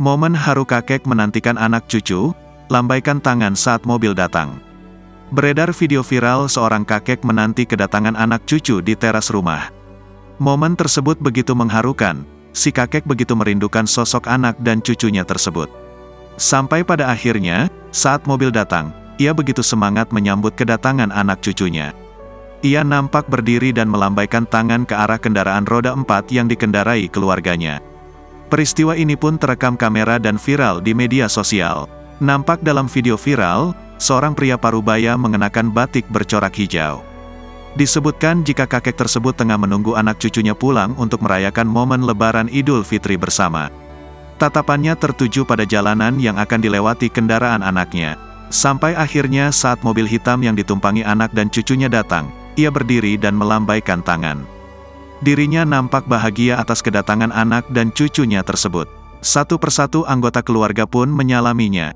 Momen haru kakek menantikan anak cucu, lambaikan tangan saat mobil datang. Beredar video viral seorang kakek menanti kedatangan anak cucu di teras rumah. Momen tersebut begitu mengharukan, si kakek begitu merindukan sosok anak dan cucunya tersebut. Sampai pada akhirnya, saat mobil datang, ia begitu semangat menyambut kedatangan anak cucunya. Ia nampak berdiri dan melambaikan tangan ke arah kendaraan roda 4 yang dikendarai keluarganya. Peristiwa ini pun terekam kamera dan viral di media sosial. Nampak dalam video viral, seorang pria parubaya mengenakan batik bercorak hijau. Disebutkan jika kakek tersebut tengah menunggu anak cucunya pulang untuk merayakan momen Lebaran Idul Fitri bersama. Tatapannya tertuju pada jalanan yang akan dilewati kendaraan anaknya. Sampai akhirnya saat mobil hitam yang ditumpangi anak dan cucunya datang, ia berdiri dan melambaikan tangan. Dirinya nampak bahagia atas kedatangan anak dan cucunya tersebut. Satu persatu anggota keluarga pun menyalaminya,